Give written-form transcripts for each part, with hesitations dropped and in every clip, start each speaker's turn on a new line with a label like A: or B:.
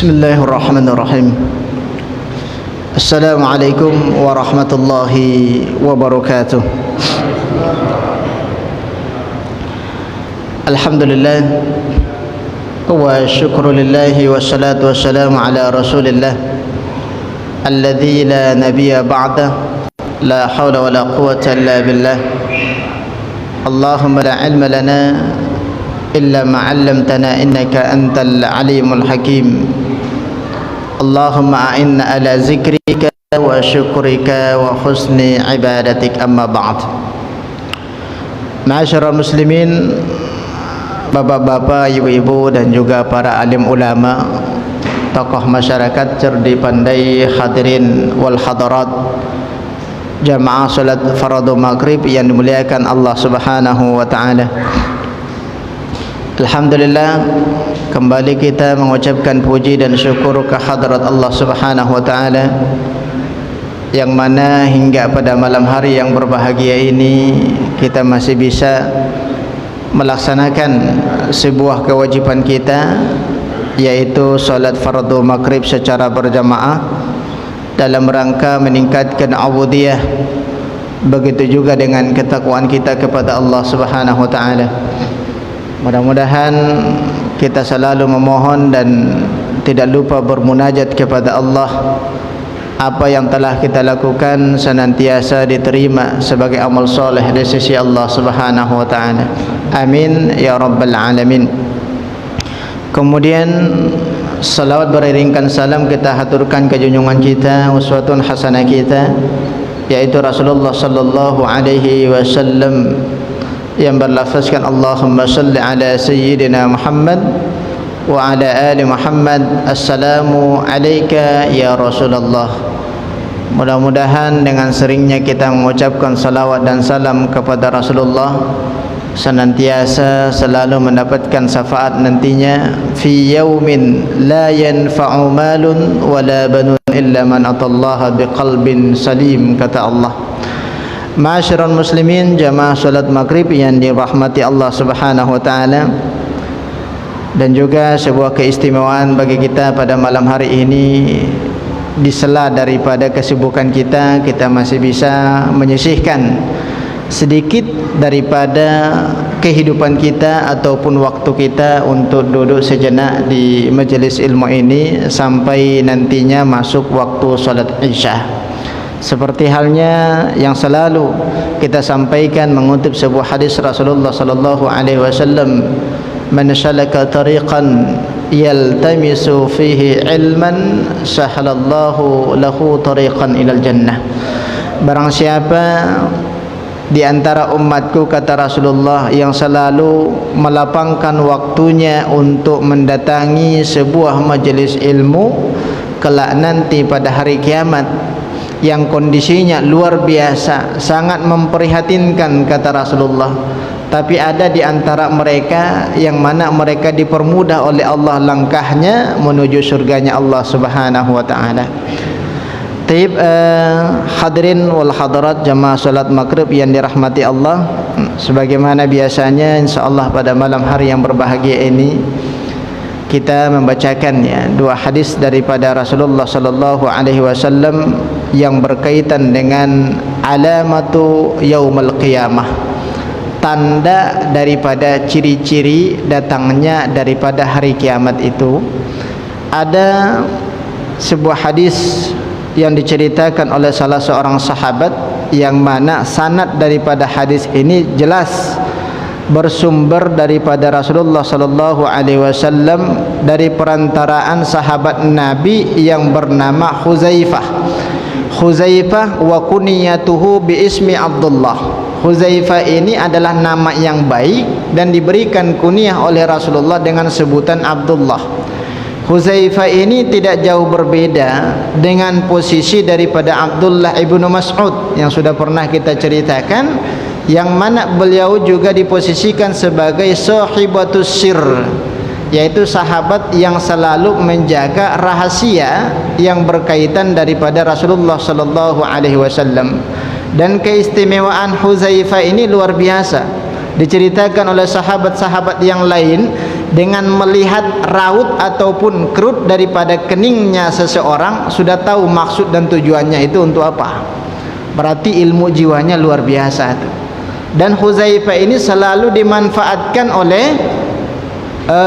A: Bismillahirrahmanirrahim. Assalamualaikum warahmatullahi wabarakatuh. Alhamdulillah wa syukru lillahi wassalatu wassalamu ala rasulillah alladzi la nabiyya ba'da, la hawla wa la quwwata illa billah. Allahumma la ilma lana illa ma 'allamtana innaka antal alimul hakim. Allahumma a'inna ala zikrika wa syukrika wa husni ibadatik, amma ba'd. Ma'asyiral muslimin, bapak-bapak, ibu-ibu dan juga para alim ulama, tokoh masyarakat, cerdik pandai, hadirin wal hadarat, jamaah salat fardu maghrib yang dimuliakan Allah Subhanahu wa taala. Alhamdulillah, kembali kita mengucapkan puji dan syukur kehadrat Allah Subhanahu wa taala yang mana hingga pada malam hari yang berbahagia ini kita masih bisa melaksanakan sebuah kewajiban kita, yaitu salat fardu maghrib secara berjamaah dalam rangka meningkatkan ubudiyah, begitu juga dengan ketakwaan kita kepada Allah Subhanahu wa taala. Mudah-mudahan kita selalu memohon dan tidak lupa bermunajat kepada Allah. Apa yang telah kita lakukan senantiasa diterima sebagai amal soleh di sisi Allah Subhanahu wa taala. Amin ya rabbal alamin. Kemudian salawat beriringkan salam kita haturkan ke junjungan kita, uswatun hasanah kita, yaitu Rasulullah sallallahu alaihi wasallam, yang berlafazkan Allahumma salli ala sayyidina Muhammad wa ala ali Muhammad. Assalamu alayka ya Rasulullah. Mudah-mudahan dengan seringnya kita mengucapkan salawat dan salam kepada Rasulullah, senantiasa selalu mendapatkan syafaat nantinya fi yaumin la yanfa'u malun wala banun illa man atallaha biqalbin salim, kata Allah. Ma'asyiral muslimin, jamaah salat maghrib yang dirahmati Allah Subhanahu wa taala, dan juga sebuah keistimewaan bagi kita pada malam hari ini, di sela daripada kesibukan kita, kita masih bisa menyisihkan sedikit daripada kehidupan kita ataupun waktu kita untuk duduk sejenak di majelis ilmu ini sampai nantinya masuk waktu salat Isya. Seperti halnya yang selalu kita sampaikan mengutip sebuah hadis Rasulullah sallallahu alaihi wasallam, man salaka tariqan yaltamisu fihi ilman sahalallahu lahu tariqan ilal jannah. Barang siapa di antara umatku, kata Rasulullah, yang selalu melapangkan waktunya untuk mendatangi sebuah majelis ilmu kelak nanti pada hari kiamat, yang kondisinya luar biasa, sangat memprihatinkan, kata Rasulullah, tapi ada di antara mereka yang mana mereka dipermudah oleh Allah langkahnya menuju surganya Allah Subhanahu wa taala. Taib, hadirin wal hadarat, jamaah salat maghrib yang dirahmati Allah, sebagaimana biasanya insyaallah pada malam hari yang berbahagia ini kita membacakan dua hadis daripada Rasulullah sallallahu alaihi wasallam yang berkaitan dengan alamatu yaumul qiyamah, tanda daripada ciri-ciri datangnya daripada hari kiamat itu. Ada sebuah hadis yang diceritakan oleh salah seorang sahabat, yang mana sanad daripada hadis ini jelas bersumber daripada Rasulullah sallallahu alaihi wasallam dari perantaraan sahabat Nabi yang bernama Huzaifah. Huzaifah wa kunyatuhu bi ismi Abdullah. Huzaifah ini adalah nama yang baik dan diberikan kunyah oleh Rasulullah dengan sebutan Abdullah. Huzaifah ini tidak jauh berbeda dengan posisi daripada Abdullah ibnu Mas'ud yang sudah pernah kita ceritakan, yang mana beliau juga diposisikan sebagai sahibatus sir, yaitu sahabat yang selalu menjaga rahasia yang berkaitan daripada Rasulullah sallallahu alaihi wasallam. Dan keistimewaan Huzaifah ini luar biasa, diceritakan oleh sahabat-sahabat yang lain dengan melihat raut ataupun kerut daripada keningnya seseorang sudah tahu maksud dan tujuannya itu untuk apa. Berarti ilmu jiwanya luar biasa itu. Dan Huzaifah ini selalu dimanfaatkan oleh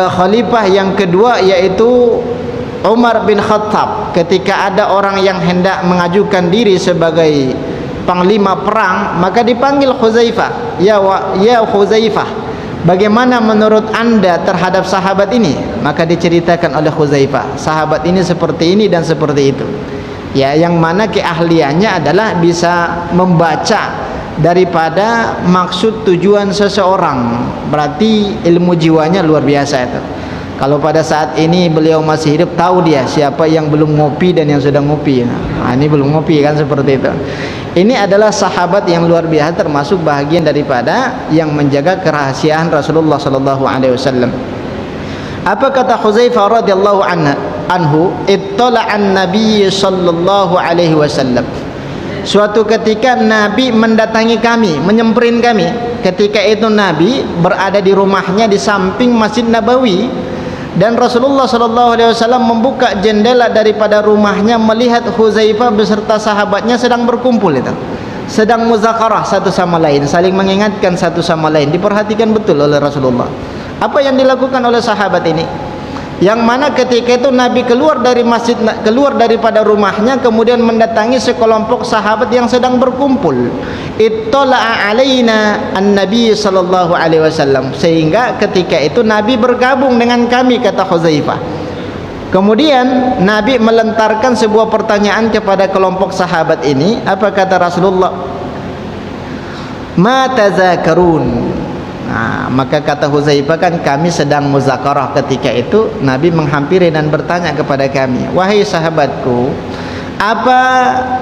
A: khalifah yang kedua, yaitu Umar bin Khattab. Ketika ada orang yang hendak mengajukan diri sebagai panglima perang, maka dipanggil Huzaifah. Ya Huzaifah, bagaimana menurut anda terhadap sahabat ini? Maka diceritakan oleh Huzaifah, sahabat ini seperti ini dan seperti itu. Ya, yang mana keahliannya adalah bisa membaca daripada maksud tujuan seseorang. Berarti ilmu jiwanya luar biasa itu. Kalau pada saat ini beliau masih hidup, tahu dia siapa yang belum ngopi dan yang sudah ngopi. Nah, ini belum ngopi kan, seperti itu. Ini adalah sahabat yang luar biasa, termasuk bahagian daripada yang menjaga kerahasiaan Rasulullah sallallahu alaihi wasallam. Apa kata Huzaifah radhiyallahu anhu? Ittala'an Nabi sallallahu alaihi wasallam. Suatu ketika Nabi mendatangi kami, menyemperin kami. Ketika itu Nabi berada di rumahnya di samping Masjid Nabawi, dan Rasulullah sallallahu alaihi wasallam membuka jendela daripada rumahnya melihat Huzaifah beserta sahabatnya sedang berkumpul itu. Sedang muzakarah satu sama lain, saling mengingatkan satu sama lain. Diperhatikan betul oleh Rasulullah. Apa yang dilakukan oleh sahabat ini? Yang mana ketika itu Nabi keluar dari masjid, keluar daripada rumahnya, kemudian mendatangi sekelompok sahabat yang sedang berkumpul. Ittala'a alaina an-nabi sallallahu alaihi wasallam, sehingga ketika itu Nabi bergabung dengan kami, kata Huzaifah. Kemudian Nabi melentarkan sebuah pertanyaan kepada kelompok sahabat ini. Apa kata Rasulullah? Ma tazakarun. Nah, maka kata Huzaifah, kan kami sedang muzakarah ketika itu. Nabi menghampiri dan bertanya kepada kami, wahai sahabatku, apa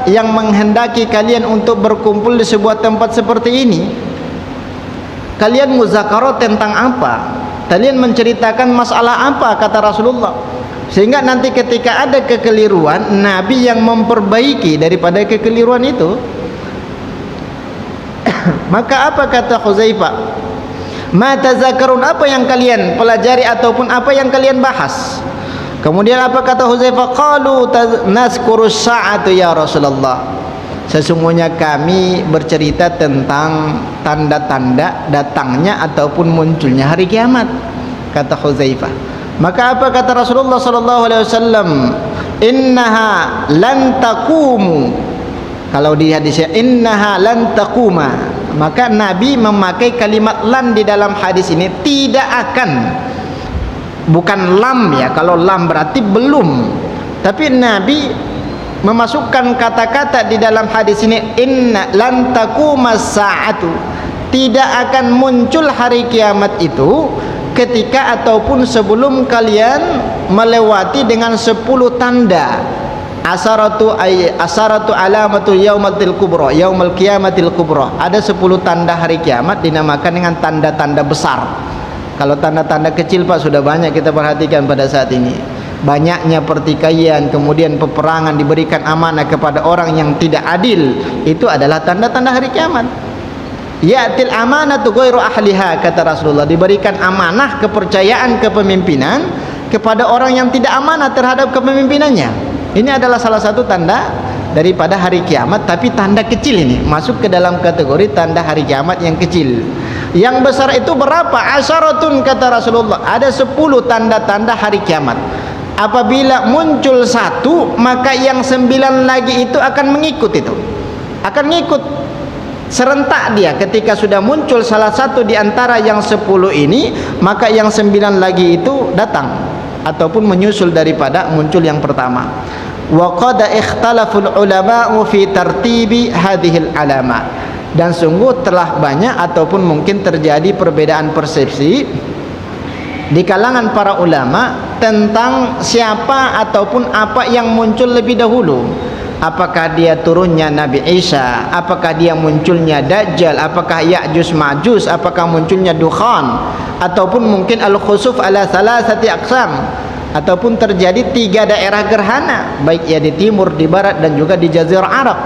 A: yang menghendaki kalian untuk berkumpul di sebuah tempat seperti ini? Kalian muzakarah tentang apa? Kalian menceritakan masalah apa? Kata Rasulullah. Sehingga nanti ketika ada kekeliruan, Nabi yang memperbaiki daripada kekeliruan itu. Maka apa kata Huzaifah? Ma tazakarun, apa yang kalian pelajari ataupun apa yang kalian bahas? Kemudian apa kata Huzaifah? Qalu nazkurus sa'atu ya Rasulullah. Sesungguhnya kami bercerita tentang tanda-tanda datangnya ataupun munculnya hari kiamat, kata Huzaifah. Maka apa kata Rasulullah sallallahu alaihi wasallam? Innaha lan taqumu. Kalau di hadisnya innaha lan taquma, maka Nabi memakai kalimat lan di dalam hadis ini, tidak akan, bukan lam ya. Kalau lam berarti belum, tapi Nabi memasukkan kata-kata di dalam hadis ini, inna lan taqumas sa'atu, tidak akan muncul hari kiamat itu ketika ataupun sebelum kalian melewati dengan 10 tanda. Asaratu alamatu yaumatil kubra, yaumul qiyamatil kubra. Ada 10 tanda hari kiamat dinamakan dengan tanda-tanda besar. Kalau tanda-tanda kecil Pak sudah banyak kita perhatikan pada saat ini. Banyaknya pertikaian, kemudian peperangan, diberikan amanah kepada orang yang tidak adil. Itu adalah tanda-tanda hari kiamat. Ya'til amanatu ghairu ahliha, kata Rasulullah. Diberikan amanah, kepercayaan, kepemimpinan kepada orang yang tidak amanah terhadap kepemimpinannya. Ini adalah salah satu tanda daripada hari kiamat, tapi tanda kecil ini masuk ke dalam kategori tanda hari kiamat yang kecil. Yang besar itu berapa? Asyaratun, kata Rasulullah. Ada 10 tanda-tanda hari kiamat. Apabila muncul satu, maka yang 9 lagi itu akan mengikut itu. Akan ngikut serentak dia. Ketika sudah muncul salah satu di antara yang 10 ini, maka yang 9 lagi itu datang ataupun menyusul daripada muncul yang pertama. Wa qad ikhtalaful ulama'u fi tartibi hadhil alamat. Dan sungguh telah banyak ataupun mungkin terjadi perbedaan persepsi di kalangan para ulama tentang siapa ataupun apa yang muncul lebih dahulu. Apakah dia turunnya Nabi Isa, apakah dia munculnya Dajjal, apakah Ya'juj Ma'juj, apakah munculnya Dukhan, ataupun mungkin Al-Khusuf ala salasati aqsam, ataupun terjadi 3 daerah gerhana, baik ya di timur, di barat dan juga di Jazirah Arab.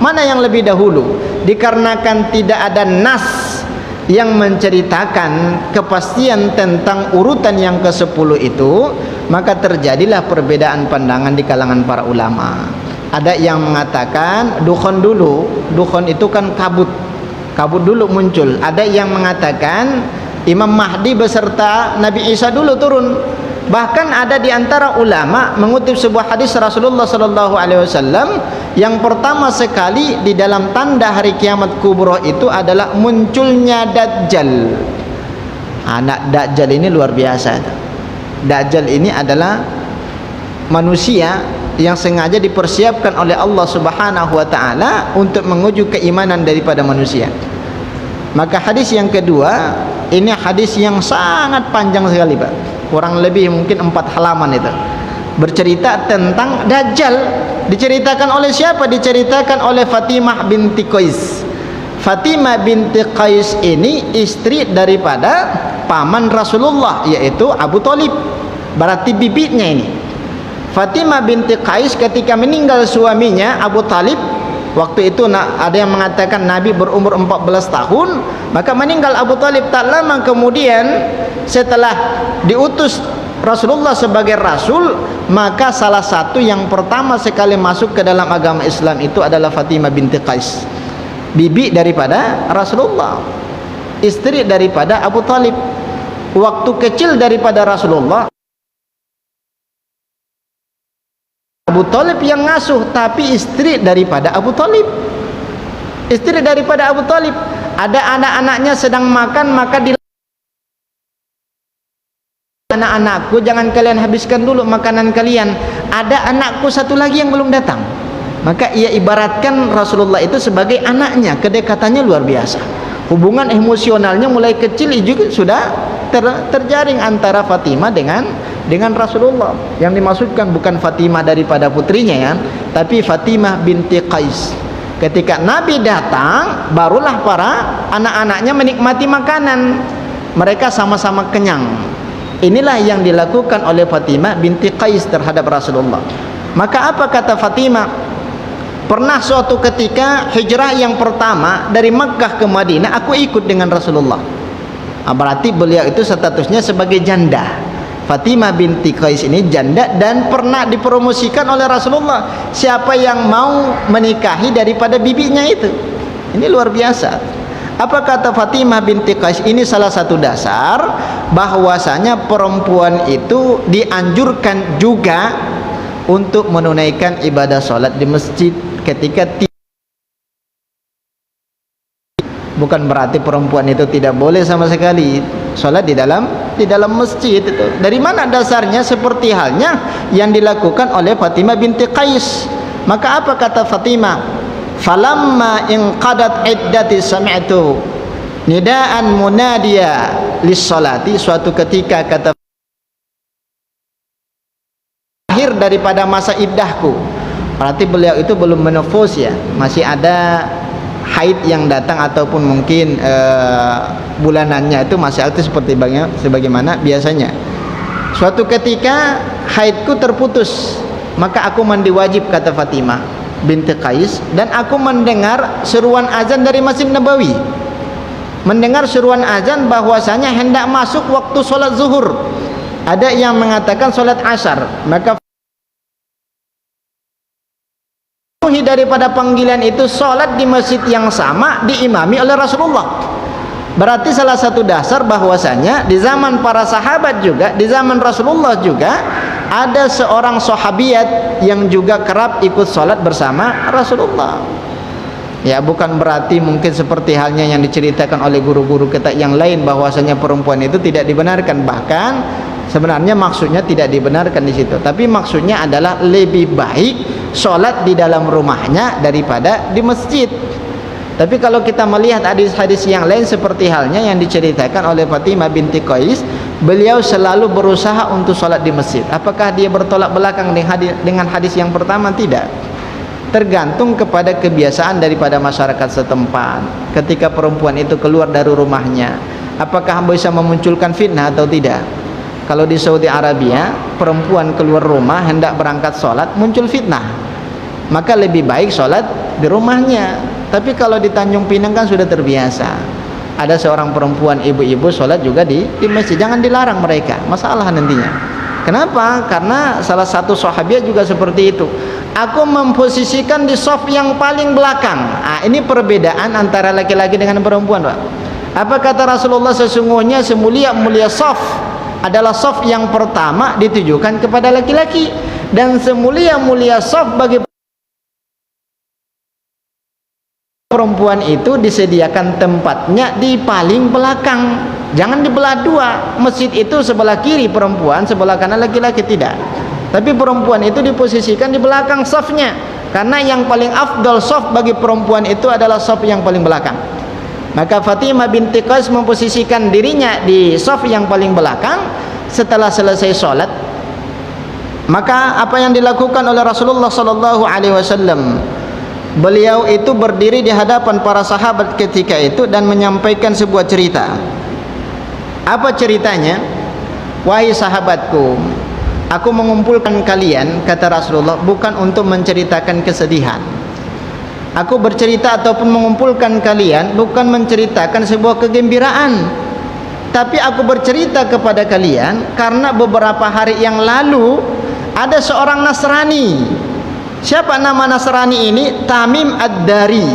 A: Mana yang lebih dahulu? Dikarenakan tidak ada nas yang menceritakan kepastian tentang urutan yang ke-10 itu, maka terjadilah perbedaan pandangan di kalangan para ulama. Ada yang mengatakan dukhon dulu, dukhon itu kan kabut dulu muncul. Ada yang mengatakan Imam Mahdi beserta Nabi Isa dulu turun. Bahkan ada di antara ulama mengutip sebuah hadis Rasulullah sallallahu alaihi wasallam, yang pertama sekali di dalam tanda hari kiamat kubra itu adalah munculnya Dajjal. Anak Dajjal ini luar biasa. Dajjal ini adalah manusia yang sengaja dipersiapkan oleh Allah Subhanahu wa taala untuk menguji keimanan daripada manusia. Maka hadis yang kedua, ini hadis yang sangat panjang sekali, Pak. Kurang lebih mungkin 4 halaman itu. Bercerita tentang Dajjal. Diceritakan oleh siapa? Diceritakan oleh Fatimah binti Qais. Fatimah binti Qais ini istri daripada paman Rasulullah, yaitu Abu Thalib. Berarti bibinya ini. Fatimah binti Qais ketika meninggal suaminya Abu Thalib, waktu itu ada yang mengatakan Nabi berumur 14 tahun, maka meninggal Abu Thalib. Tak lama kemudian setelah diutus Rasulullah sebagai Rasul, maka salah satu yang pertama sekali masuk ke dalam agama Islam itu adalah Fatimah binti Qais, bibi daripada Rasulullah, istri daripada Abu Thalib. Waktu kecil daripada Rasulullah, Abu Thalib yang ngasuh, tapi istri daripada Abu Thalib, istri daripada Abu Thalib. Ada anak-anaknya sedang makan, maka di anak-anakku, jangan kalian habiskan dulu makanan kalian, ada anakku satu lagi yang belum datang. Maka ia ibaratkan Rasulullah itu sebagai anaknya. Kedekatannya luar biasa, hubungan emosionalnya mulai kecil juga sudah terjaring antara Fatimah dengan Rasulullah. Yang dimaksudkan bukan Fatimah daripada putrinya ya, tapi Fatimah binti Qais. Ketika Nabi datang, barulah para anak-anaknya menikmati makanan, mereka sama-sama kenyang. Inilah yang dilakukan oleh Fatimah binti Qais terhadap Rasulullah. Maka apa kata Fatimah? Pernah suatu ketika hijrah yang pertama dari Makkah ke Madinah, aku ikut dengan Rasulullah. Berarti beliau itu statusnya sebagai janda. Fatimah binti Qais ini janda dan pernah dipromosikan oleh Rasulullah, siapa yang mau menikahi daripada bibinya itu. Ini luar biasa. Apa kata Fatimah binti Qais? Ini salah satu dasar bahwasanya perempuan itu dianjurkan juga untuk menunaikan ibadah sholat di masjid ketika bukan berarti perempuan itu tidak boleh sama sekali sholat di dalam masjid itu. Dari mana dasarnya? Seperti halnya yang dilakukan oleh Fatimah binti Qais. Maka apa kata Fatimah? Falamma inqadat iddati sami'tu nidaan munadiya lis-salati. Suatu ketika kata, akhir daripada masa iddahku, berarti beliau itu belum menopause ya, masih ada haid yang datang ataupun mungkin bulanannya itu masih aktif sebagaimana biasanya. Suatu ketika haidku terputus, maka aku mandi wajib, kata Fatimah binti Qais, dan aku mendengar seruan azan dari Masjid Nabawi, mendengar seruan azan bahwasanya hendak masuk waktu sholat zuhur. Ada yang mengatakan sholat asar. Maka daripada panggilan itu sholat di masjid yang sama diimami oleh Rasulullah. Berarti salah satu dasar bahwasanya di zaman para sahabat juga, di zaman Rasulullah juga ada seorang sahabiat yang juga kerap ikut sholat bersama Rasulullah. Ya, bukan berarti mungkin seperti halnya yang diceritakan oleh guru-guru kita yang lain bahwasanya perempuan itu tidak dibenarkan. Bahkan sebenarnya maksudnya tidak dibenarkan di situ, tapi maksudnya adalah lebih baik sholat di dalam rumahnya daripada di masjid. Tapi kalau kita melihat hadis-hadis yang lain seperti halnya yang diceritakan oleh Fatimah binti Qais, beliau selalu berusaha untuk sholat di masjid. Apakah dia bertolak belakang dengan hadis yang pertama? Tidak. Tergantung kepada kebiasaan daripada masyarakat setempat. Ketika perempuan itu keluar dari rumahnya, apakah bisa memunculkan fitnah atau tidak? Kalau di Saudi Arabia, perempuan keluar rumah hendak berangkat sholat, muncul fitnah, maka lebih baik sholat di rumahnya. Tapi kalau di Tanjung Pinang kan sudah terbiasa. ada seorang perempuan ibu-ibu sholat juga di masjid, jangan dilarang mereka, masalah nantinya. Kenapa? Karena salah satu sahabiah juga seperti itu. Aku memposisikan di shaf yang paling belakang. Ini perbedaan antara laki-laki dengan perempuan, Pak. Apa kata Rasulullah? Sesungguhnya semulia-mulia shaf adalah shaf yang pertama ditujukan kepada laki-laki, dan semulia-mulia shaf bagi perempuan itu disediakan tempatnya di paling belakang. Jangan dibelah dua. Masjid itu sebelah kiri perempuan, sebelah kanan laki-laki, tidak. Tapi perempuan itu diposisikan di belakang shafnya, karena yang paling afdal shaf bagi perempuan itu adalah shaf yang paling belakang. Maka Fatimah binti Qais memposisikan dirinya di shaf yang paling belakang. Setelah selesai sholat, maka apa yang dilakukan oleh Rasulullah sallallahu alaihi wasallam? Beliau itu berdiri di hadapan para sahabat ketika itu dan menyampaikan sebuah cerita. Apa ceritanya? Wahai sahabatku, aku mengumpulkan kalian, kata Rasulullah, bukan untuk menceritakan kesedihan. Aku bercerita ataupun mengumpulkan kalian bukan menceritakan sebuah kegembiraan, tapi aku bercerita kepada kalian karena beberapa hari yang lalu ada seorang Nasrani. Siapa nama Nasrani ini? Tamim Ad-Dari.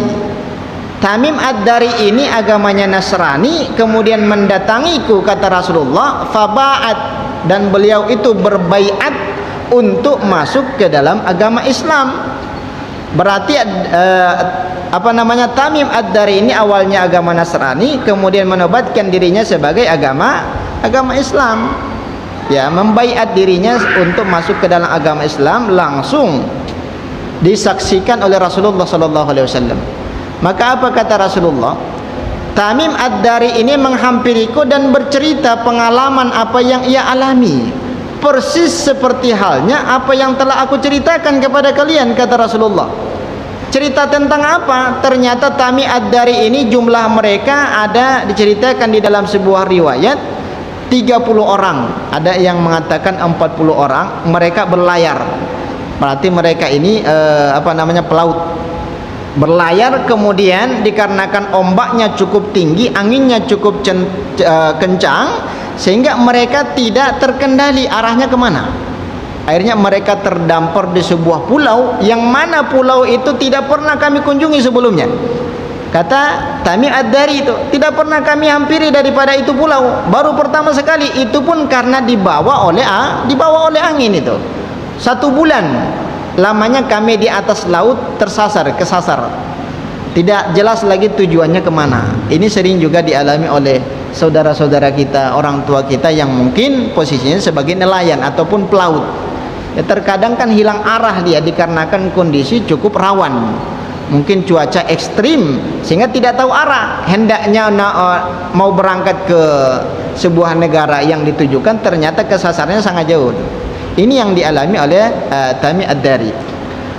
A: Tamim Ad-Dari ini agamanya Nasrani, kemudian mendatangiku, kata Rasulullah, faba'at, dan beliau itu berbaiat untuk masuk ke dalam agama Islam. Berarti Tamim Ad-Dari ini awalnya agama Nasrani, kemudian menobatkan dirinya sebagai agama Islam. Ya, membaiat dirinya untuk masuk ke dalam agama Islam, langsung disaksikan oleh Rasulullah sallallahu alaihi wasallam. Maka apa kata Rasulullah? Tamim Ad-Dari ini menghampiriku dan bercerita pengalaman apa yang ia alami, persis seperti halnya apa yang telah aku ceritakan kepada kalian, kata Rasulullah. Cerita tentang apa? Ternyata Tamim Ad-Dari ini jumlah mereka ada diceritakan di dalam sebuah riwayat 30 orang, ada yang mengatakan 40 orang. Mereka berlayar, berarti mereka ini pelaut, berlayar, kemudian dikarenakan ombaknya cukup tinggi, anginnya cukup kencang, sehingga mereka tidak terkendali arahnya kemana. Akhirnya mereka terdampar di sebuah pulau, yang mana pulau itu tidak pernah kami kunjungi sebelumnya. Kata Tamim Ad-Dari itu, tidak pernah kami hampiri daripada itu pulau, baru pertama sekali, itu pun karena dibawa oleh angin itu. 1 bulan lamanya kami di atas laut, kesasar, tidak jelas lagi tujuannya kemana. Ini sering juga dialami oleh saudara-saudara kita, orang tua kita yang mungkin posisinya sebagai nelayan ataupun pelaut. Ya, terkadang kan hilang arah dia dikarenakan kondisi cukup rawan, mungkin cuaca ekstrim, sehingga tidak tahu arah. Hendaknya mau berangkat ke sebuah negara yang ditujukan, ternyata kesasarnya sangat jauh. Ini yang dialami oleh Tamim Ad-Dari.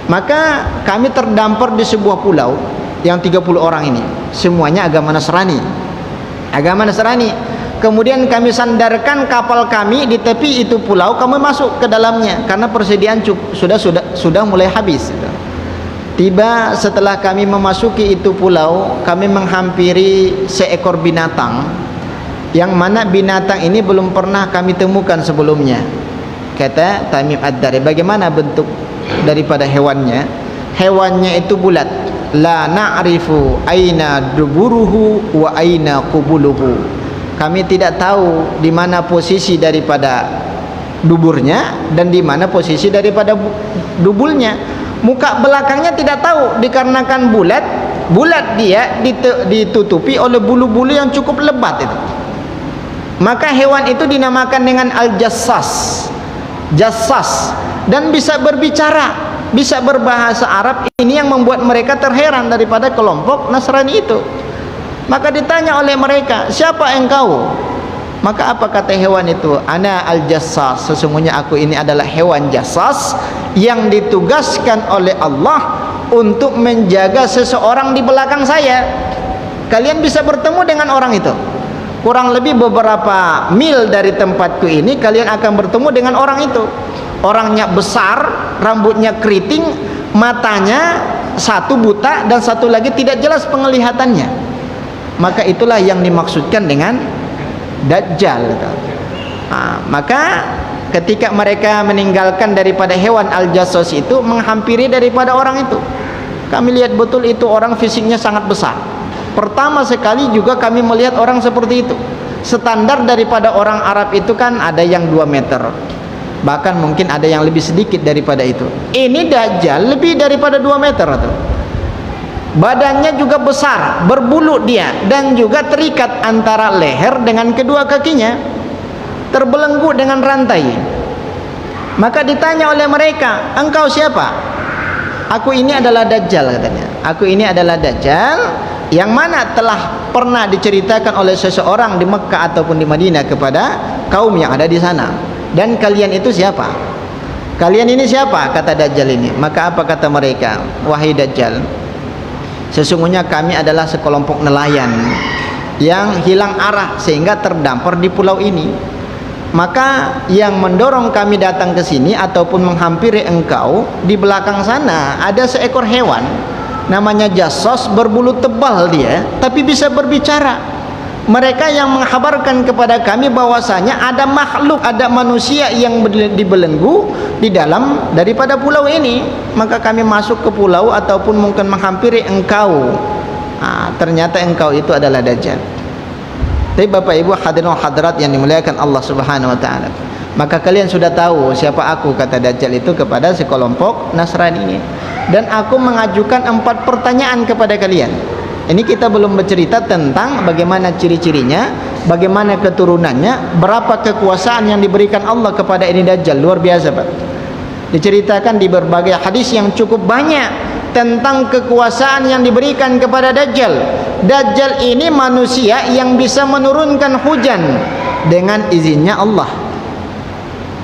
A: Maka kami terdampar di sebuah pulau yang 30 orang ini, semuanya agama Nasrani. Kemudian kami sandarkan kapal kami di tepi itu pulau, kami masuk ke dalamnya karena persediaan sudah mulai habis. Tiba setelah kami memasuki itu pulau, kami menghampiri seekor binatang, yang mana binatang ini belum pernah kami temukan sebelumnya. Kata Tamim Ad-Dari, bagaimana bentuk daripada hewannya? Hewannya itu bulat. La na'rifu aina duburuhu wa aina qubuluhu. Kami tidak tahu di mana posisi daripada duburnya dan di mana posisi daripada dubulnya. Muka belakangnya tidak tahu, dikarenakan bulat dia ditutupi oleh bulu-bulu yang cukup lebat itu. Maka hewan itu dinamakan dengan Al-Jassas, dan bisa berbicara, bisa berbahasa Arab. Ini yang membuat mereka terheran daripada kelompok Nasrani itu. Maka ditanya oleh mereka, siapa engkau? Maka apa kata hewan itu? Ana Al-Jassas, sesungguhnya aku ini adalah hewan jassas yang ditugaskan oleh Allah untuk menjaga seseorang di belakang saya. Kalian bisa bertemu dengan orang itu. Kurang lebih beberapa mil dari tempatku ini, kalian akan bertemu dengan orang itu. Orangnya besar, rambutnya keriting, matanya satu buta dan satu lagi tidak jelas penglihatannya. maka itulah yang dimaksudkan dengan Dajjal. Maka ketika mereka meninggalkan daripada hewan al-jassos itu, menghampiri daripada orang itu, kami lihat betul itu orang fisiknya sangat besar. Pertama sekali juga kami melihat orang seperti itu. Standar daripada orang Arab itu kan ada yang 2 meter, bahkan mungkin ada yang lebih sedikit daripada itu. Ini Dajjal lebih daripada 2 meter tuh. Badannya juga besar, berbulu dia, dan juga terikat antara leher dengan kedua kakinya, terbelenggu dengan rantai. Maka ditanya oleh mereka, engkau siapa? Aku ini adalah Dajjal, katanya. Aku ini adalah Dajjal yang mana telah pernah diceritakan oleh seseorang di Mekah ataupun di Madinah kepada kaum yang ada di sana. Dan kalian itu siapa? Kalian ini siapa? Kata Dajjal ini. Maka apa kata mereka? Wahai Dajjal, sesungguhnya kami adalah sekelompok nelayan yang hilang arah sehingga terdampar di pulau ini. Maka yang mendorong kami datang ke sini ataupun menghampiri engkau, di belakang sana ada seekor hewan namanya Jassos, berbulu tebal dia, tapi bisa berbicara. Mereka yang menghabarkan kepada kami bahwasanya ada makhluk, ada manusia yang dibelenggu di dalam daripada pulau ini. Maka kami masuk ke pulau ataupun mungkin menghampiri engkau. Ternyata engkau itu adalah Dajjal. Tapi Bapak Ibu hadirin hadirat yang dimuliakan Allah Subhanahu wa taala, maka kalian sudah tahu siapa aku, kata Dajjal itu kepada sekelompok Nasrani ini. Dan aku mengajukan 4 pertanyaan kepada kalian. Ini kita belum bercerita tentang bagaimana ciri-cirinya, bagaimana keturunannya, berapa kekuasaan yang diberikan Allah kepada ini Dajjal. Luar biasa, Pak. Diceritakan di berbagai hadis yang cukup banyak tentang kekuasaan yang diberikan kepada Dajjal. Dajjal ini manusia yang bisa menurunkan hujan dengan izinnya Allah.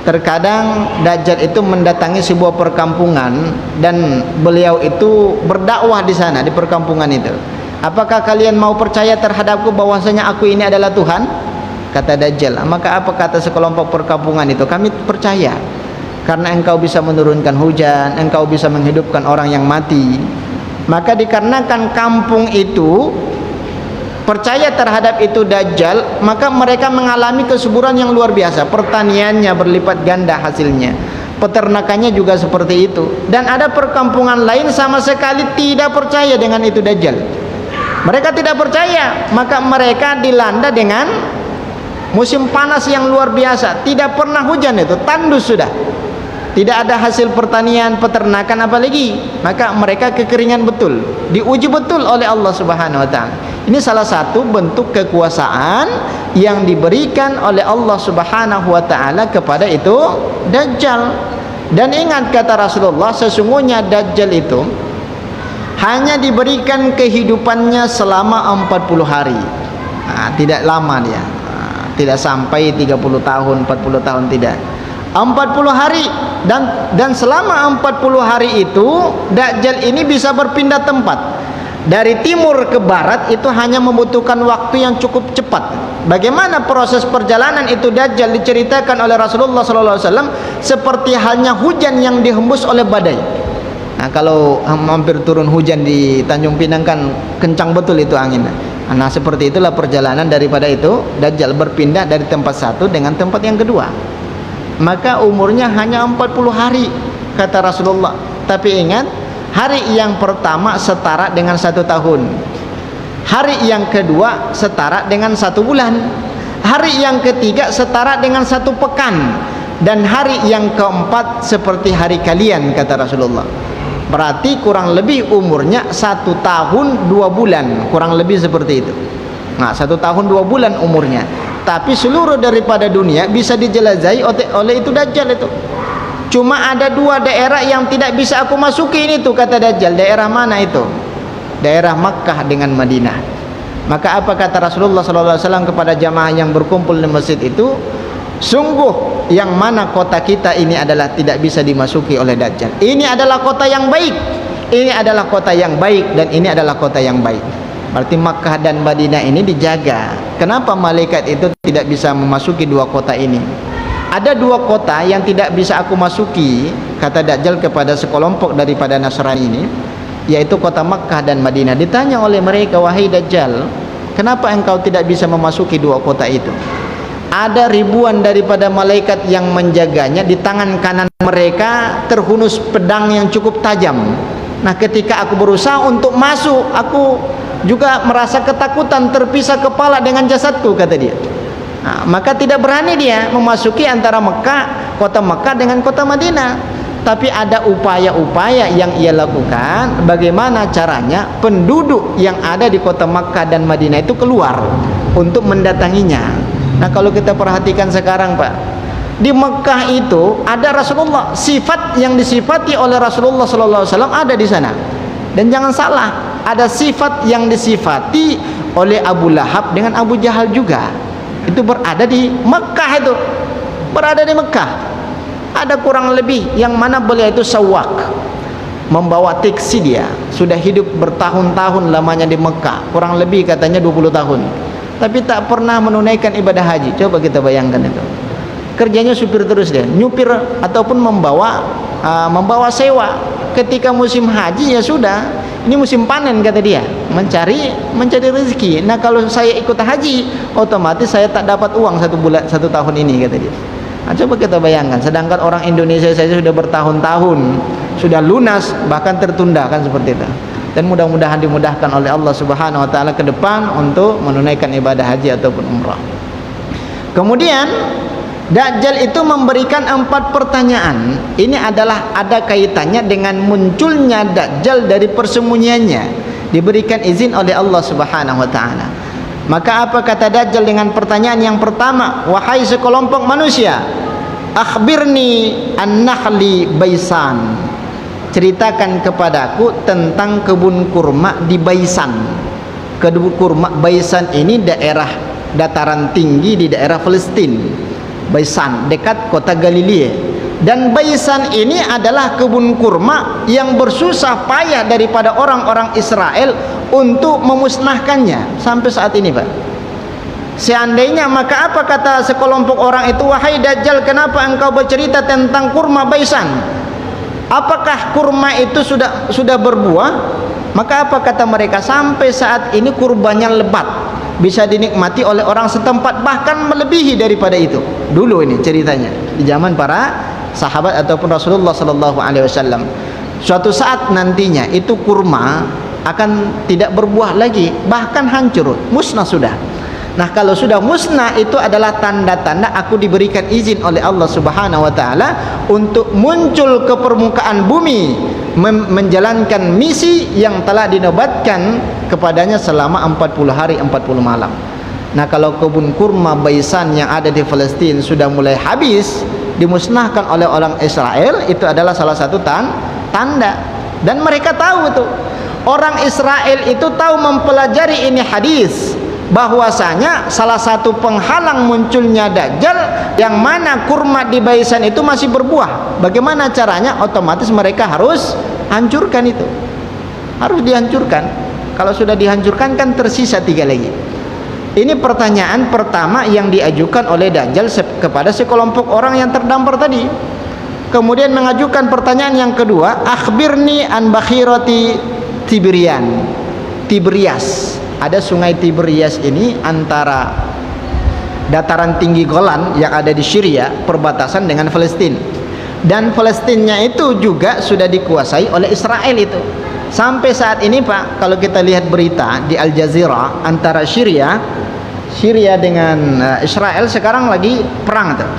A: Terkadang Dajjal itu mendatangi sebuah perkampungan dan beliau itu berdakwah di sana, di perkampungan itu. Apakah kalian mau percaya terhadapku bahwasanya aku ini adalah Tuhan? Kata Dajjal. Maka apa kata sekelompok perkampungan itu? Kami percaya, karena engkau bisa menurunkan hujan, engkau bisa menghidupkan orang yang mati. Maka dikarenakan kampung itu percaya terhadap itu Dajjal, maka mereka mengalami kesuburan yang luar biasa. Pertaniannya berlipat ganda hasilnya, peternakannya juga seperti itu. Dan ada perkampungan lain sama sekali tidak percaya dengan itu Dajjal. Mereka tidak percaya, maka mereka dilanda dengan musim panas yang luar biasa. Tidak pernah hujan, itu tandus sudah, tidak ada hasil pertanian, peternakan apalagi. Maka mereka kekeringan betul, diuji betul oleh Allah Subhanahu wa taala. Ini salah satu bentuk kekuasaan yang diberikan oleh Allah Subhanahu wa taala kepada itu Dajjal. Dan ingat kata Rasulullah, sesungguhnya Dajjal itu hanya diberikan kehidupannya selama 40 hari. Tidak lama dia. Tidak sampai 30 tahun, 40 tahun, tidak. 40 hari. Dan selama 40 hari itu Dajjal ini bisa berpindah tempat. Dari timur ke barat itu hanya membutuhkan waktu yang cukup cepat. Bagaimana proses perjalanan itu Dajjal diceritakan oleh Rasulullah SAW seperti halnya hujan yang dihembus oleh badai. Kalau hampir turun hujan di Tanjung Pinang kan kencang betul itu angin. Seperti itulah perjalanan daripada itu Dajjal berpindah dari tempat satu dengan tempat yang kedua. Maka umurnya hanya 40 hari kata Rasulullah. Tapi ingat, hari yang pertama setara dengan 1 tahun, hari yang kedua setara dengan 1 bulan, hari yang ketiga setara dengan 1 pekan, dan hari yang keempat seperti hari kalian kata Rasulullah. Berarti kurang lebih umurnya 1 tahun 2 bulan, kurang lebih seperti itu. 1 tahun 2 bulan umurnya. Tapi seluruh daripada dunia bisa dijelajahi oleh itu Dajjal itu. Cuma ada 2 daerah yang tidak bisa aku masuki ini tuh kata Dajjal. Daerah mana itu? Daerah Makkah dengan Madinah. Maka apa kata Rasulullah SAW kepada jamaah yang berkumpul di masjid itu? Sungguh yang mana kota kita ini adalah tidak bisa dimasuki oleh Dajjal. Ini adalah kota yang baik. Ini adalah kota yang baik dan ini adalah kota yang baik. Berarti Makkah dan Madinah ini dijaga. Kenapa malaikat itu tidak bisa memasuki 2 kota ini? Ada 2 kota yang tidak bisa aku masuki kata Dajjal kepada sekelompok daripada Nasrani ini, yaitu kota Makkah dan Madinah. Ditanya oleh mereka, wahai Dajjal, kenapa engkau tidak bisa memasuki dua kota itu? Ada ribuan daripada malaikat yang menjaganya, di tangan kanan mereka terhunus pedang yang cukup tajam. Nah, ketika aku berusaha untuk masuk, aku juga merasa ketakutan, terpisah kepala dengan jasadku, kata dia. Nah, maka tidak berani dia memasuki antara Mekah, kota Mekah dengan kota Madinah. Tapi ada upaya-upaya yang ia lakukan, bagaimana caranya penduduk yang ada di kota Makkah dan Madinah itu keluar untuk mendatanginya. Nah, kalau kita perhatikan sekarang, Pak, di Makkah itu ada Rasulullah, sifat yang disifati oleh Rasulullah SAW ada di sana. Dan jangan salah, ada sifat yang disifati oleh Abu Lahab dengan Abu Jahal juga. Itu berada di Makkah, itu berada di Makkah. Ada kurang lebih yang mana beliau itu sawak, membawa teksi, dia sudah hidup bertahun-tahun lamanya di Mekah, kurang lebih katanya 20 tahun, tapi tak pernah menunaikan ibadah haji. Coba kita bayangkan itu. Kerjanya supir terus, dia nyupir ataupun membawa sewa. Ketika musim haji ya sudah, ini musim panen kata dia, mencari rezeki. Nah, kalau saya ikut haji, otomatis saya tak dapat uang satu tahun ini, kata dia. Nah, coba kita bayangkan, sedangkan orang Indonesia saja sudah bertahun-tahun, sudah lunas, bahkan tertunda, kan seperti itu. Dan mudah-mudahan dimudahkan oleh Allah Subhanahu wa taala ke depan untuk menunaikan ibadah haji ataupun umrah. Kemudian Dajjal itu memberikan 4 pertanyaan. Ini adalah ada kaitannya dengan munculnya Dajjal dari persembunyiannya, diberikan izin oleh Allah Subhanahu wa taala. Maka apa kata Dajjal dengan pertanyaan yang pertama? Wahai sekelompok manusia, akhbirni an-nakhli Baisan, ceritakan kepadaku tentang kebun kurma di Baisan. Kebun kurma Baisan ini daerah dataran tinggi di daerah Palestina. Baisan dekat kota Galilea. Dan Baisan ini adalah kebun kurma yang bersusah payah daripada orang-orang Israel untuk memusnahkannya sampai saat ini, Pak. Seandainya, maka apa kata sekelompok orang itu? Wahai Dajjal, kenapa engkau bercerita tentang kurma Baisan? Apakah kurma itu sudah berbuah? Maka apa kata mereka? Sampai saat ini kurbannya lebat, bisa dinikmati oleh orang setempat, bahkan melebihi daripada itu. Dulu ini ceritanya di zaman para sahabat ataupun Rasulullah sallallahu alaihi wasallam. Suatu saat nantinya itu kurma akan tidak berbuah lagi, bahkan hancur, musnah sudah. Nah, kalau sudah musnah, itu adalah tanda-tanda aku diberikan izin oleh Allah Subhanahu wa taala untuk muncul ke permukaan bumi, menjalankan misi yang telah dinobatkan kepadanya selama 40 hari 40 malam. Nah, kalau kebun kurma Baisan yang ada di Palestina sudah mulai habis, dimusnahkan oleh orang Israel, itu adalah salah satu tanda. Dan mereka tahu itu. Orang Israel itu tahu, mempelajari ini hadis, bahwasanya salah satu penghalang munculnya Dajjal yang mana kurma di Baisan itu masih berbuah. Bagaimana caranya? Otomatis mereka harus hancurkan itu. Harus dihancurkan. Kalau sudah dihancurkan kan tersisa 3 lagi. Ini pertanyaan pertama yang diajukan oleh Dajjal kepada sekelompok orang yang terdampar tadi. Kemudian mengajukan pertanyaan yang kedua, akhbirni an bakhirati Tiberias. Ada sungai Tiberias ini antara dataran tinggi Golan yang ada di Syria, perbatasan dengan Palestina. Dan Palestinanya itu juga sudah dikuasai oleh Israel itu. Sampai saat ini, Pak, kalau kita lihat berita di Al Jazeera, antara Syria dengan Israel sekarang lagi perang tuh,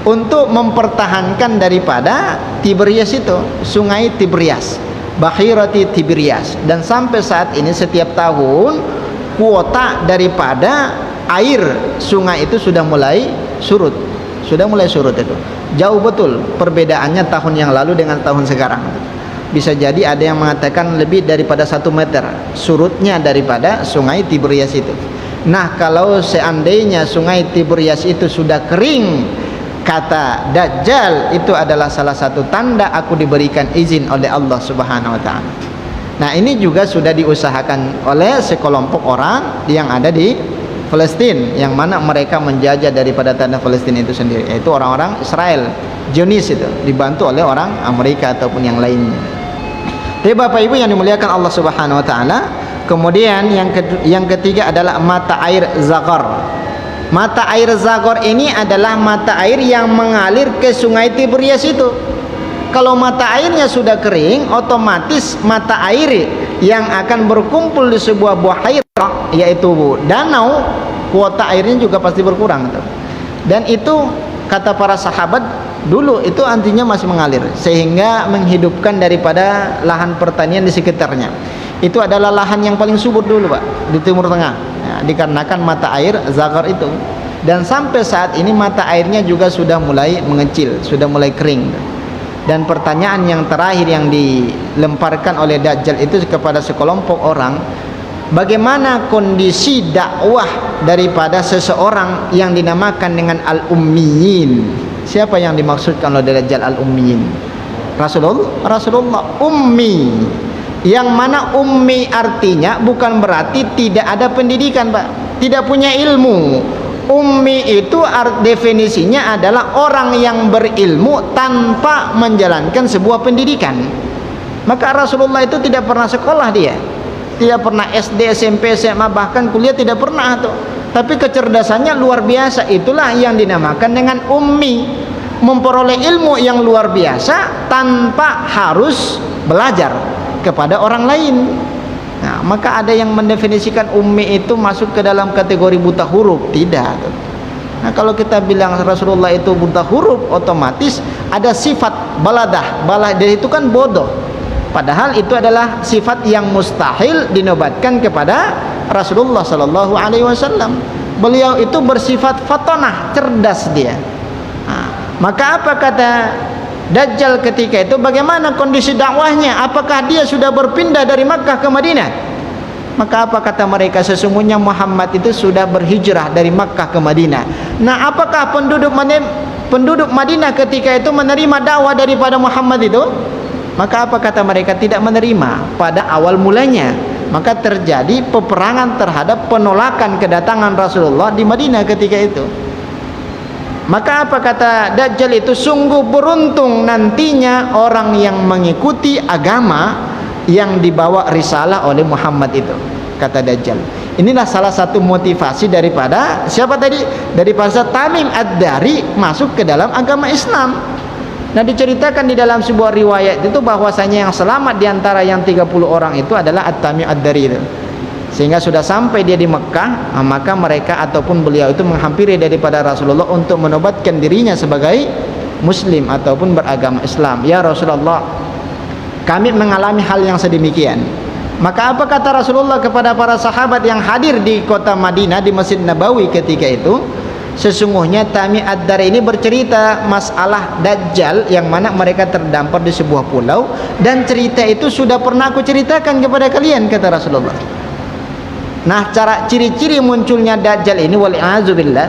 A: untuk mempertahankan daripada Tiberias itu, sungai Tiberias, Bakhirati Tiberias. Dan sampai saat ini setiap tahun kuota daripada air sungai itu sudah mulai surut. Itu jauh betul perbedaannya tahun yang lalu dengan tahun sekarang. Bisa jadi ada yang mengatakan lebih daripada 1 meter surutnya daripada sungai Tiberias itu. Nah, kalau seandainya sungai Tiberias itu sudah kering, kata Dajjal, itu adalah salah satu tanda aku diberikan izin oleh Allah Subhanahu wa taala. Nah, ini juga sudah diusahakan oleh sekelompok orang yang ada di Palestina, yang mana mereka menjajah daripada tanah Palestina itu sendiri, yaitu orang-orang Israel, Zionis itu, dibantu oleh orang Amerika ataupun yang lainnya. Tapi Bapak Ibu yang dimuliakan Allah Subhanahu wa taala, Kemudian yang ketiga adalah mata air Zaghar. Mata air Zaghar ini adalah mata air yang mengalir ke Sungai Tiberias itu. Kalau mata airnya sudah kering, otomatis mata air yang akan berkumpul di sebuah buhairah, yaitu danau, kuota airnya juga pasti berkurang. Dan itu kata para sahabat dulu itu artinya masih mengalir, sehingga menghidupkan daripada lahan pertanian di sekitarnya. Itu adalah lahan yang paling subur dulu, Pak, di Timur Tengah, ya, dikarenakan mata air Zaghar itu. Dan sampai saat ini mata airnya juga sudah mulai mengecil, sudah mulai kering. Dan pertanyaan yang terakhir yang dilemparkan oleh Dajjal itu kepada sekelompok orang, bagaimana kondisi dakwah daripada seseorang yang dinamakan dengan al-ummiyin? Siapa yang dimaksudkan oleh Dajjal al-ummiyin? Rasulullah ummi. Yang mana ummi artinya bukan berarti tidak ada pendidikan, Pak, tidak punya ilmu. Ummi itu definisinya adalah orang yang berilmu tanpa menjalankan sebuah pendidikan. Maka Rasulullah itu tidak pernah sekolah, dia tidak pernah SD, SMP, SMA, bahkan kuliah tidak pernah tuh. Tapi kecerdasannya luar biasa. Itulah yang dinamakan dengan ummi, memperoleh ilmu yang luar biasa tanpa harus belajar kepada orang lain. Nah, maka ada yang mendefinisikan ummi itu masuk ke dalam kategori buta huruf. Tidak. Nah, kalau kita bilang Rasulullah itu buta huruf, otomatis ada sifat baladah. Baladah itu kan bodoh. Padahal itu adalah sifat yang mustahil dinobatkan kepada Rasulullah sallallahu alaihi wasallam. Beliau itu bersifat fatonah, cerdas dia. Nah, maka apa kata Dajjal ketika itu, bagaimana kondisi dakwahnya? Apakah dia sudah berpindah dari Makkah ke Madinah? Maka apa kata mereka? Sesungguhnya Muhammad itu sudah berhijrah dari Makkah ke Madinah. Nah, apakah penduduk Madinah ketika itu menerima dakwah daripada Muhammad itu? Maka apa kata mereka? Tidak menerima pada awal mulanya. Maka terjadi peperangan terhadap penolakan kedatangan Rasulullah di Madinah ketika itu. Maka apa kata Dajjal itu? Sungguh beruntung nantinya orang yang mengikuti agama yang dibawa risalah oleh Muhammad itu, kata Dajjal. Inilah salah satu motivasi daripada siapa tadi? Daripada Tamim Ad-Dari masuk ke dalam agama Islam. Nah, diceritakan di dalam sebuah riwayat itu bahwasanya yang selamat di antara yang 30 orang itu adalah At-Tamim Ad-Dari itu. Sehingga sudah sampai dia di Mekah, maka mereka ataupun beliau itu menghampiri daripada Rasulullah untuk menobatkan dirinya sebagai muslim ataupun beragama Islam. Ya Rasulullah, kami mengalami hal yang sedemikian. Maka apa kata Rasulullah kepada para sahabat yang hadir di kota Madinah, di Masjid Nabawi ketika itu? Sesungguhnya Tamim Ad-Dari ini bercerita masalah Dajjal yang mana mereka terdampar di sebuah pulau, dan cerita itu sudah pernah aku ceritakan kepada kalian, kata Rasulullah. Nah, cara ciri-ciri munculnya Dajjal ini wali'azubillah,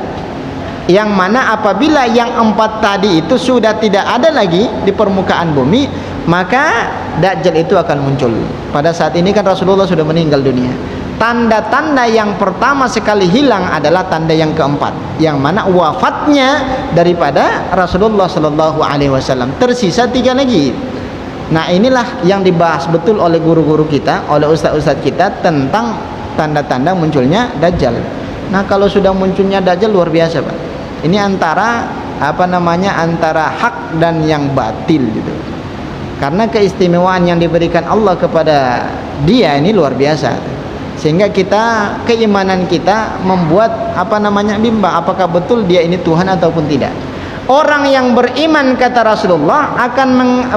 A: yang mana apabila yang 4 tadi itu sudah tidak ada lagi di permukaan bumi, maka Dajjal itu akan muncul. Pada saat ini kan Rasulullah sudah meninggal dunia. Tanda-tanda yang pertama sekali hilang adalah tanda yang keempat, yang mana wafatnya daripada Rasulullah sallallahu alaihi wasallam. Tersisa 3 lagi. Nah, inilah yang dibahas betul oleh guru-guru kita, oleh ustaz-ustaz kita tentang tanda-tanda munculnya Dajjal. Nah, kalau sudah munculnya Dajjal luar biasa, Pak. Ini antara antara hak dan yang batil gitu. Karena keistimewaan yang diberikan Allah kepada dia ini luar biasa. Sehingga keimanan kita membuat bimbang apakah betul dia ini Tuhan ataupun tidak. Orang yang beriman, kata Rasulullah, akan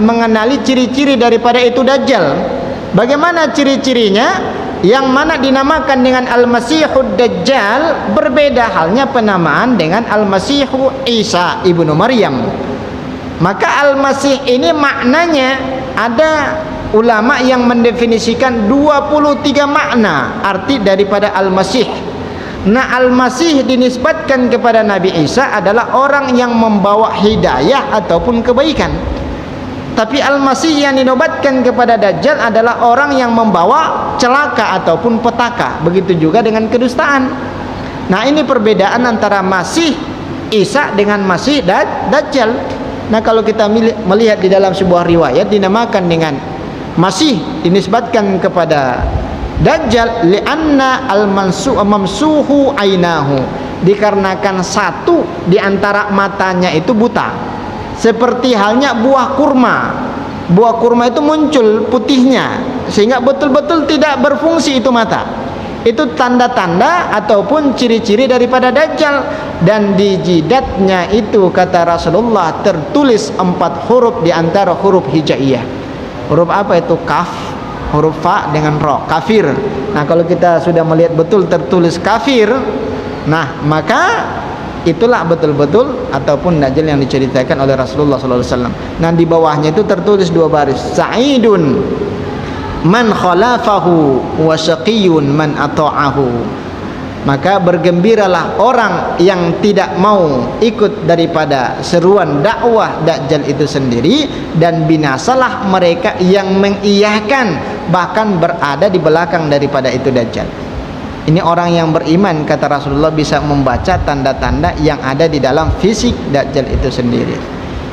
A: mengenali ciri-ciri daripada itu Dajjal. Bagaimana ciri-cirinya? Yang mana dinamakan dengan Al-Masihud Dajjal, berbeda halnya penamaan dengan Al-Masihu Isa ibnu Maryam. Maka Al-Masih ini maknanya, ada ulama yang mendefinisikan 23 makna arti daripada Al-Masih. Nah, Al-Masih dinisbatkan kepada Nabi Isa adalah orang yang membawa hidayah ataupun kebaikan. Tapi Al-Masih yang dinobatkan kepada Dajjal adalah orang yang membawa celaka ataupun petaka. Begitu juga dengan kedustaan. Nah, ini perbedaan antara Masih Isa dengan Masih Dajjal. Nah, kalau kita melihat di dalam sebuah riwayat dinamakan dengan Masih, dinisbatkan kepada Dajjal li'anna mamsuhu ainahu, dikarenakan satu di antara matanya itu buta, seperti halnya buah kurma. Buah kurma itu muncul putihnya sehingga betul-betul tidak berfungsi itu mata. Itu tanda-tanda ataupun ciri-ciri daripada Dajjal. Dan di jidatnya itu, kata Rasulullah, tertulis 4 huruf di antara huruf hijaiyah. Huruf apa itu? Kaf, huruf fa dengan ro, kafir. Nah, kalau kita sudah melihat betul tertulis kafir, nah maka itulah betul-betul ataupun Dajjal yang diceritakan oleh Rasulullah SAW. Nah, di bawahnya itu tertulis 2 baris, sa'idun man khalafahu wa syaqiyun man ata'ahu. Maka bergembiralah orang yang tidak mau ikut daripada seruan dakwah Dajjal itu sendiri, dan binasalah mereka yang mengiyahkan, bahkan berada di belakang daripada itu Dajjal. Ini orang yang beriman, kata Rasulullah, bisa membaca tanda-tanda yang ada di dalam fisik Dajjal itu sendiri.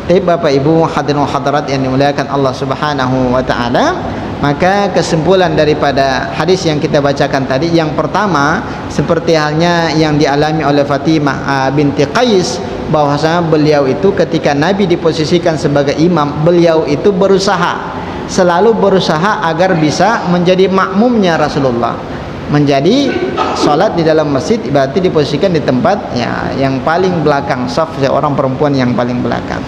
A: Tapi Bapak Ibu hadirin hadirat yang dimuliakan Allah Subhanahu wa taala, maka kesimpulan daripada hadis yang kita bacakan tadi, yang pertama seperti halnya yang dialami oleh Fatimah binti Qais, bahwasanya beliau itu ketika Nabi diposisikan sebagai imam, beliau itu selalu berusaha agar bisa menjadi makmumnya Rasulullah, menjadi sholat di dalam masjid, berarti diposisikan di tempat ya yang paling belakang saf, seorang perempuan yang paling belakang.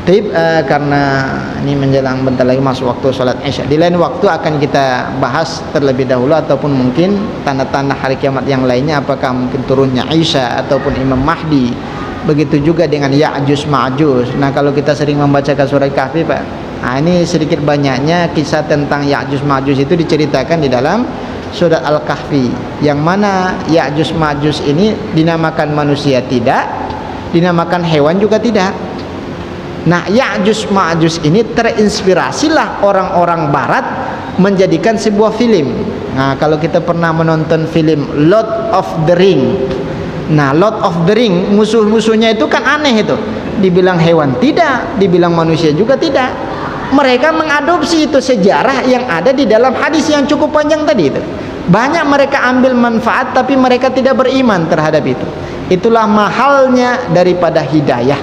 A: Tapi karena ini menjelang bentar lagi masuk waktu sholat Isya, di lain waktu akan kita bahas terlebih dahulu, ataupun mungkin tanda-tanda hari kiamat yang lainnya, apakah mungkin turunnya Isa ataupun Imam Mahdi. Begitu juga dengan Ya'juj Ma'juj. Nah, kalau kita sering membacakan surat Kahfi, Pak, nah ini sedikit banyaknya kisah tentang Ya'juj Ma'juj itu diceritakan di dalam surat Al-Kahfi, yang mana Ya'juj Ma'juj ini dinamakan manusia tidak, dinamakan hewan juga tidak. Nah, Ya'juj Ma'juj ini terinspirasilah orang-orang barat menjadikan sebuah film. Nah, kalau kita pernah menonton film Lord of the Ring, nah Lord of the Ring, musuh-musuhnya itu kan aneh itu, dibilang hewan tidak, dibilang manusia juga tidak. Mereka mengadopsi itu sejarah yang ada di dalam hadis yang cukup panjang tadi itu. Banyak mereka ambil manfaat, tapi mereka tidak beriman terhadap itu. Itulah mahalnya daripada hidayah,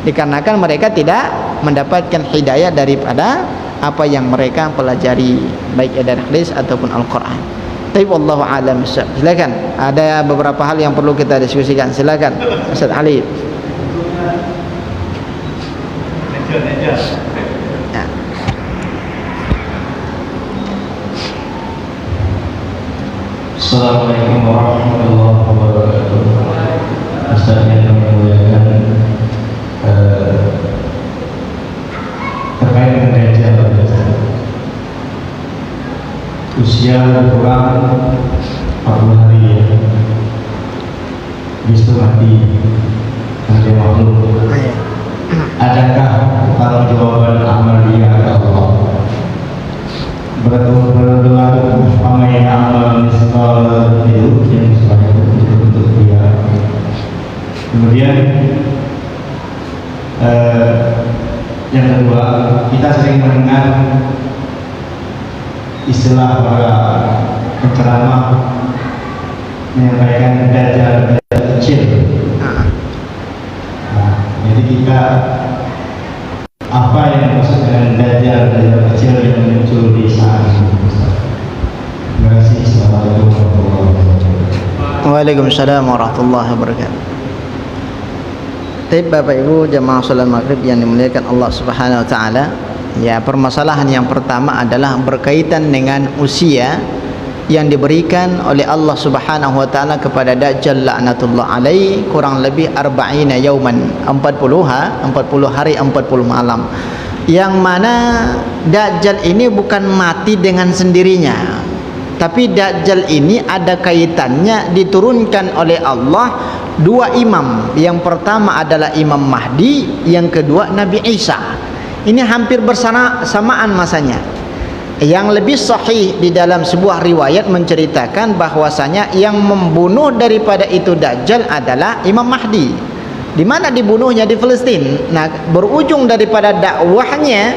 A: dikarenakan mereka tidak mendapatkan hidayah daripada apa yang mereka pelajari, baik dari hadis ataupun Al-Quran. Tapi wallahu a'lam bishawab. Silakan, ada beberapa hal yang perlu kita diskusikan. Silakan Ustaz Ali. Ya.
B: Assalamualaikum warahmatullahi wabarakatuh. Ustaz yang memuliakan, terkait dengan Dajjal, usia kurang 40 hari ya, bis itu mati, nanti makhluk. Adakah tanggung jawaban amal dia ke Allah? Berdoa pemain amal misal itu yang sebanyak untuk dia. Kemudian yang kedua, kita sering mendengar istilah para penceramah menyampaikan Dajjal kecil. Nah, jadi kita, apa yang dimaksud dengan Dajjal kecil yang muncul di saat ini? Terima kasih. Assalamualaikum warahmatullahi wabarakatuh.
A: Waalaikumsalam warahmatullahi wabarakatuh. Baik Bapak Ibu jamaah salat maghrib yang dimuliakan Allah Subhanahu wa taala, ya, permasalahan yang pertama adalah berkaitan dengan usia yang diberikan oleh Allah Subhanahu wa taala kepada Dajjal laknatullah alaih, kurang lebih 40 yauman, 40 hari 40 malam, yang mana Dajjal ini bukan mati dengan sendirinya, tapi Dajjal ini ada kaitannya, diturunkan oleh Allah 2 imam. Yang pertama adalah Imam Mahdi, yang kedua Nabi Isa. Ini hampir bersamaan masanya. Yang lebih sahih di dalam sebuah riwayat menceritakan bahwasanya yang membunuh daripada itu Dajjal adalah Imam Mahdi. Di mana dibunuhnya? Di Palestina. Nah, berujung daripada dakwahnya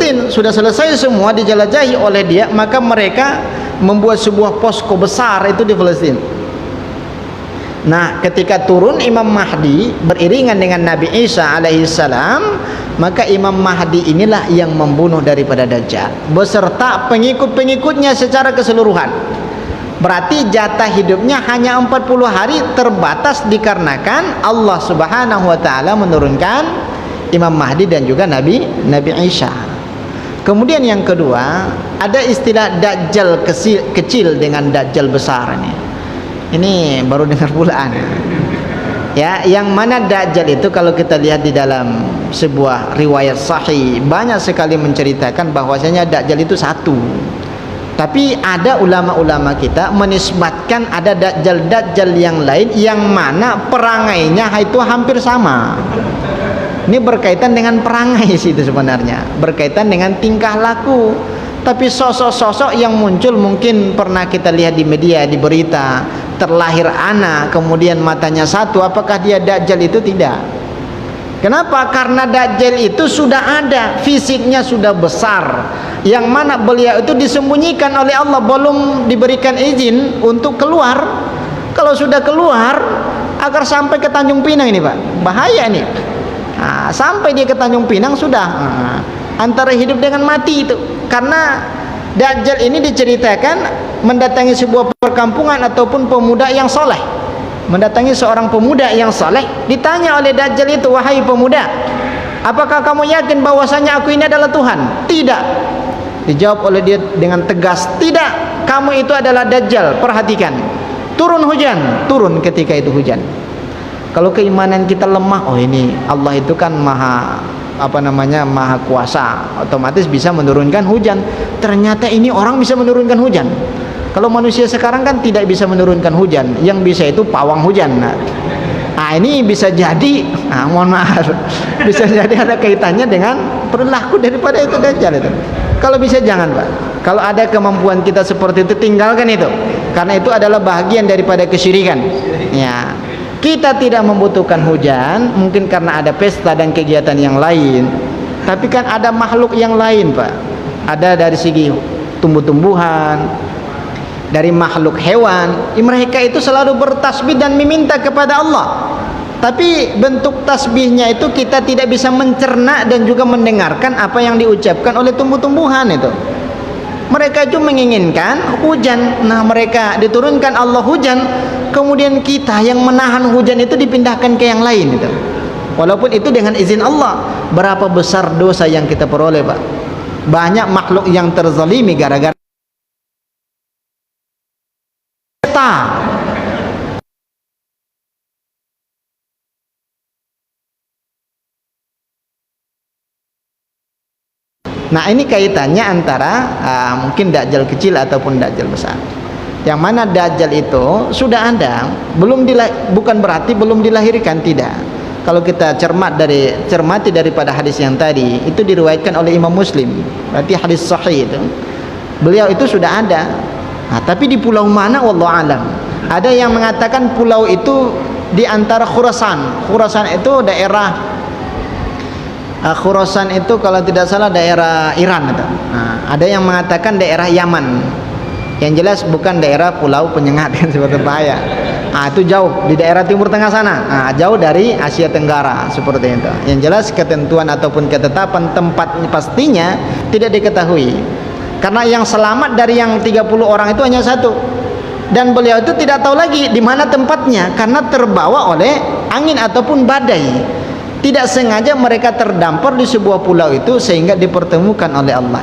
A: Palestina sudah selesai semua dijelajahi oleh dia, maka mereka membuat sebuah posko besar itu di Palestina. Nah, ketika turun Imam Mahdi beriringan dengan Nabi Isa alaihissalam, maka Imam Mahdi inilah yang membunuh daripada Dajjal beserta pengikut-pengikutnya secara keseluruhan. Berarti jatah hidupnya hanya 40 hari, terbatas dikarenakan Allah Subhanahu wa taala menurunkan Imam Mahdi dan juga Nabi Isa. Kemudian yang kedua, ada istilah Dajjal kecil dengan Dajjal besar ini. Ini baru dengar pulaan. Ya, yang mana Dajjal itu kalau kita lihat di dalam sebuah riwayat sahih banyak sekali menceritakan bahwasanya Dajjal itu satu. Tapi ada ulama-ulama kita menisbatkan ada Dajjal yang lain yang mana perangainya itu hampir sama. Ini berkaitan dengan perangai sih itu sebenarnya, berkaitan dengan tingkah laku. Tapi sosok-sosok yang muncul mungkin pernah kita lihat di media, di berita, terlahir anak kemudian matanya satu, apakah dia Dajjal itu? Tidak. Kenapa? Karena Dajjal itu sudah ada, fisiknya sudah besar, yang mana beliau itu disembunyikan oleh Allah, belum diberikan izin untuk keluar. Kalau sudah keluar agar sampai ke Tanjung Pinang ini Pak, bahaya ini. Nah, sampai dia ke Tanjung Pinang sudah antara hidup dengan mati itu. Karena Dajjal ini diceritakan mendatangi sebuah perkampungan ataupun pemuda yang soleh, mendatangi seorang pemuda yang soleh, ditanya oleh Dajjal itu, wahai pemuda, apakah kamu yakin bahwasanya aku ini adalah Tuhan? Tidak. Dijawab oleh dia dengan tegas, tidak, kamu itu adalah Dajjal. Perhatikan, turun hujan, turun ketika itu hujan. Kalau keimanan kita lemah, oh ini Allah itu kan maha maha kuasa, otomatis bisa menurunkan hujan. Ternyata ini orang bisa menurunkan hujan. Kalau manusia sekarang kan tidak bisa menurunkan hujan, yang bisa itu pawang hujan. Nah ini bisa jadi, mohon maaf, bisa jadi ada kaitannya dengan perilaku daripada itu Dajjal itu. Kalau bisa jangan Pak, kalau ada kemampuan kita seperti itu tinggalkan itu, karena itu adalah bagian daripada kesyirikan. Ya, kita tidak membutuhkan hujan mungkin karena ada pesta dan kegiatan yang lain, tapi kan ada makhluk yang lain Pak, ada dari segi tumbuh-tumbuhan, dari makhluk hewan, mereka itu selalu bertasbih dan meminta kepada Allah. Tapi bentuk tasbihnya itu kita tidak bisa mencerna dan juga mendengarkan apa yang diucapkan oleh tumbuh-tumbuhan itu. Mereka itu menginginkan hujan. Nah, mereka diturunkan Allah hujan, kemudian kita yang menahan hujan itu dipindahkan ke yang lain itu. Walaupun itu dengan izin Allah. Berapa besar dosa yang kita peroleh Pak. Banyak makhluk yang terzalimi gara-gara kita. Nah ini kaitannya antara mungkin Dajjal kecil ataupun Dajjal besar. Yang mana Dajjal itu sudah ada, bukan berarti belum dilahirkan, tidak. Kalau kita cermati daripada hadis yang tadi, itu diriwayatkan oleh Imam Muslim, berarti hadis sahih itu. Beliau itu sudah ada. Nah, tapi di pulau mana wallahu alam. Ada yang mengatakan pulau itu di antara Khurasan. Khurasan itu daerah Khurasan itu kalau tidak salah daerah Iran itu. Nah, ada yang mengatakan daerah Yaman. Yang jelas bukan daerah Pulau Penyengat kan seperti bahaya. Nah, itu jauh di daerah Timur Tengah sana. Nah, jauh dari Asia Tenggara seperti itu. Yang jelas ketentuan ataupun ketetapan tempat pastinya tidak diketahui. Karena yang selamat dari yang 30 orang itu hanya satu. Dan beliau itu tidak tahu lagi di mana tempatnya karena terbawa oleh angin ataupun badai. Tidak sengaja mereka terdampar di sebuah pulau itu sehingga dipertemukan oleh Allah.